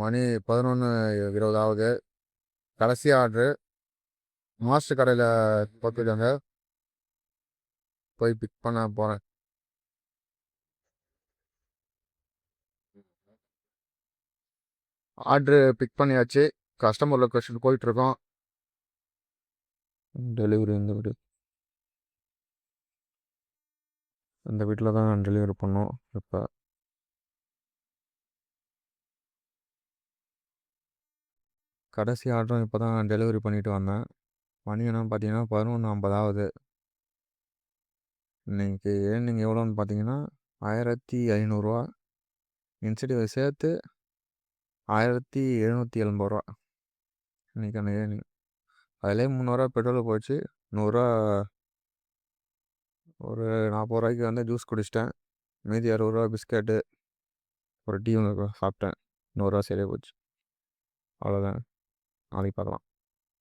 மணி 11:20 ஆகுது. கடைசி order. Master கடையில் போட்டுருக்காங்க. போய் பிக் பண்ண போகிறேன். ஆர்டரு பிக் பண்ணியாச்சு. கஸ்டமர் லொக்கேஷன் போயிட்டுருக்கோம். டெலிவரி இந்த வீட்டில் தான் டெலிவரி பண்ணோம். இப்போ கடைசி ஆர்டரும் இப்போ தான் டெலிவரி பண்ணிட்டு வந்தேன். மணி என்னன்னு பார்த்தீங்கன்னா 11:50 ஆகுது. இன்றைக்கி ஏர்னிங் எவ்வளோன்னு பார்த்தீங்கன்னா 1500 இன்சென்டிவ் சேர்த்து 1780 இன்றைக்கான ஏர்னிங். அதிலே 300 பெட்ரோல் போச்சு. 100 ஒரு 40 வந்து ஜூஸ் குடிச்சிட்டேன். மீதி 60 பிஸ்கெட்டு ஒரு டீ ஒன்று சாப்பிட்டேன். 100 சரியாக போச்சு. அவ்வளோதான். நாளைக்கு பார்க்கலாம்.